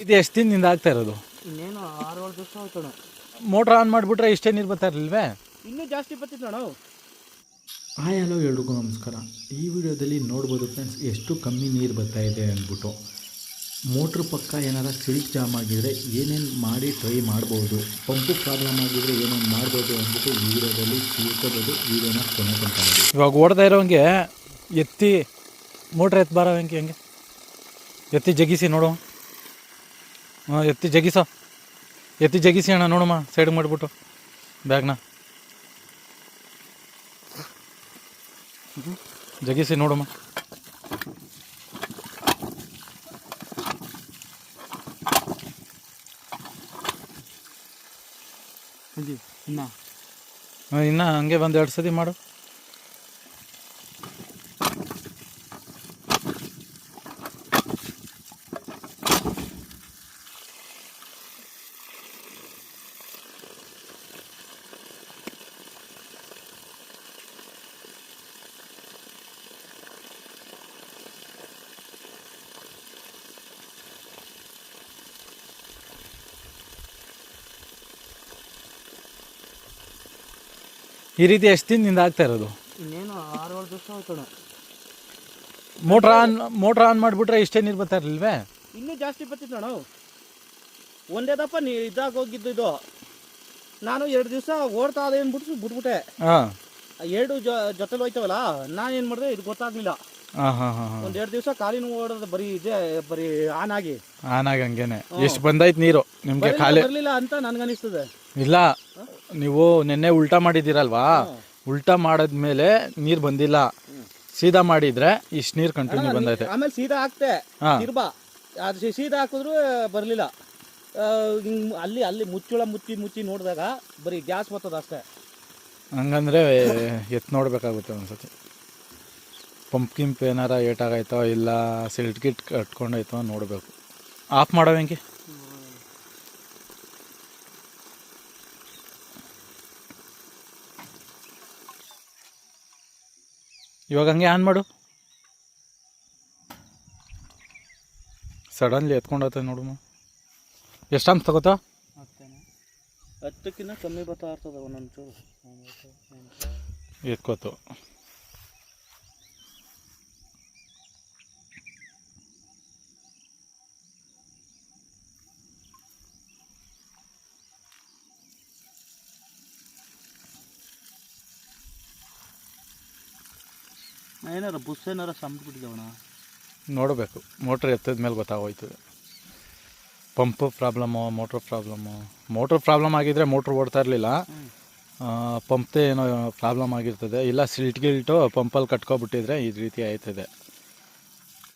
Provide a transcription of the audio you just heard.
ಇದು ಎಷ್ಟು ದಿನದಿಂದ ಆಗ್ತಾ ಇರೋದು? ಇನ್ನೇನು 6-7 ದಿವಸ ಆಯ್ತಣ. ಮೋಟ್ರ್ ಆನ್ ಮಾಡಿಬಿಟ್ರೆ ಇಷ್ಟೇ ನೀರು ಬರ್ತಾ ಇರಲಿಲ್ವೇ? ಇನ್ನೂ ಜಾಸ್ತಿ ಬರ್ತಿತ್ತು ಅಣ್ಣ. ಹಾಯ್ ಹಲೋ ಎಲ್ರಿಗೂ ನಮಸ್ಕಾರ. ಈ ವಿಡಿಯೋದಲ್ಲಿ ನೋಡ್ಬೋದು ಫ್ರೆಂಡ್ಸ್ ಎಷ್ಟು ಕಮ್ಮಿ ನೀರು ಬರ್ತಾ ಇದೆ ಅಂದ್ಬಿಟ್ಟು. ಮೋಟ್ರ್ ಪಕ್ಕ ಏನಾರ ಸಿಲ್ಟ್ ಜಾಮ್ ಆಗಿದರೆ ಏನೇನು ಮಾಡಿ ಟ್ರೈ ಮಾಡ್ಬೋದು, ಪಂಪು ಪ್ರಾಬ್ಲಮ್ ಆಗಿದರೆ ಏನೇನು ಮಾಡ್ಬೋದು ಅಂದ್ಬಿಟ್ಟು ಈ ವಿಡಿಯೋದಲ್ಲಿ ತಿಳ್ಕೊಬೋದು. ವಿಡಿಯೋನ ಕೊನೆ ತನಕ ನೋಡಿ. ಇವಾಗ ಓಡ್ತಾ ಇರೋಂಗೆ ಎತ್ತಿ ಮೋಟ್ರ್ ಎತ್ತು ಬಾರೋ ಹೆಂಗೆ ಎತ್ತಿ ಜಗಿಸಿ ನೋಡು. ಹಾಂ ಎತ್ತಿ ಜಗಿಸಿ ಅಣ್ಣ ನೋಡಮ್ಮ, ಸೈಡ್ ಮಾಡಿಬಿಟ್ಟು ಬ್ಯಾಗ್ನ ಜಗಿಸಿ ನೋಡಮ್ಮ. ಇನ್ನು ಹಂಗೆ ಒಂದು 2 ಸತಿ ಮಾಡು. ಈ ರೀತಿ ಎಷ್ಟು ದಿನದಿಂದ ಆಗ್ತಾ ಇರೋದು? ಇನ್ನೇನು 6-7 ದಿವಸ ಆಯ್ತಣ. ಮೋಟ್ರ್ ಆನ್ ಮಾಡಿಬಿಟ್ರೆ ಇಷ್ಟೇ ನೀರು ಬರ್ತಾ ಇರಲಿಲ್ವೇ? ಇನ್ನೂ ಜಾಸ್ತಿ ಬರ್ತಿತ್ತು ಅಣ್ಣ. ಒಂದೇ ದಪ್ಪ ಇದಾಗ ಹೋಗಿದ್ದು ಇದು. ನಾನು 2 ದಿವಸ ಓಡ್ತಾ ಅದೇ ಬಿಟ್ಬಿಟ್ಟೆ. ಹಾಂ, 2 ಜೊತೆಲಿ ಹೋಯ್ತವಲ್ಲ, ನಾನು ಏನು ಮಾಡಿದೆ ಇದು ಗೊತ್ತಾಗ್ಲಿಲ್ಲ. ಒಂದು 2 ದಿವಸ ಕಾಲಿನ ಓಡೋದು ಬರೀ ಆನ್ ಆಗಿ ಹಂಗೇನೆ. ಎಷ್ಟು ಬಂದೈತೆ ನೀರು ನಿಮ್ಗೆ? ಖಾಲಿ ಬರಲಿಲ್ಲ ಅಂತ ನನ್ಗನಿಸ್ತದೆ. ಇಲ್ಲ, ನೀವು ನಿನ್ನೆ ಉಲ್ಟಾ ಮಾಡಿದ್ದೀರಲ್ವಾ, ಉಲ್ಟಾ ಮಾಡಿದ್ಮೇಲೆ ನೀರು ಬಂದಿಲ್ಲ. ಸೀದಾ ಮಾಡಿದ್ರೆ ಇಷ್ಟು ನೀರು ಕಂಟಿನ್ಯೂ ಬಂದೈತೆ. ಆಮೇಲೆ ಸೀದಾ ಹಾಕ್ತೆ ತಿರ್ಬಾ, ಅದು ಸೀದಾ ಹಾಕಿದ್ರು ಬರಲಿಲ್ಲ. ಅಲ್ಲಿ ಮುಚ್ಚಿ ನೋಡಿದಾಗ ಬರೀ ಗ್ಯಾಸ್ ಬರ್ತದ ಅಷ್ಟೇ. ಹಂಗಂದ್ರೆ ಎತ್ತು ನೋಡ್ಬೇಕಾಗುತ್ತೆ ಒಂದ್ಸತಿ. ಪಂಪ್ ಗಿಂಪ್ ಏನಾರ ಏಟಾಗೈತೋ ಇಲ್ಲ ಸಿಲ್ಟ್ ಗಿಟ್ ಕಟ್ಕೊಂಡೈತೋ ನೋಡಬೇಕು. ಆಫ್ ಮಾಡೋ ಹೆಂಗೆ? ಇವಾಗ ಹಂಗೆ ಆನ್ ಮಾಡು. ಸಡನ್ಲಿ ಎತ್ಕೊಂಡೋಗ್ತದೆ ನೋಡಮ್ಮ. ಎಷ್ಟು ಅಂತ ತಗೋತಾ? 10ಕ್ಕಿಂತ ಕಮ್ಮಿ ಬರ್ತಾ ಇರ್ತದೆ ಒಂದೊಂದು ಎತ್ಕೋತು. ಏನಾರ ಬುಸ್ ಏನಾರ ಸಂಬಿಟ್ಬಿಟ್ಟಿದ್ದಾವಣ. ನೋಡಬೇಕು, ಮೋಟ್ರ್ ಎತ್ತದ ಮೇಲೆ ಗೊತ್ತಾಗೋಯ್ತದೆ. ಪಂಪು ಪ್ರಾಬ್ಲಮ್ಮು, ಮೋಟ್ರ್ ಪ್ರಾಬ್ಲಮ್ ಆಗಿದ್ದರೆ ಮೋಟ್ರ್ ಓಡ್ತಾ ಇರಲಿಲ್ಲ. ಪಂಪ್ದೇ ಏನೋ ಪ್ರಾಬ್ಲಮ್ ಆಗಿರ್ತದೆ. ಇಲ್ಲ ಸಿಲ್ಟ್ ಗಿಲ್ಟು ಪಂಪಲ್ಲಿ ಕಟ್ಕೊಬಿಟ್ಟಿದ್ರೆ ಈ ರೀತಿ ಆಯ್ತದೆ.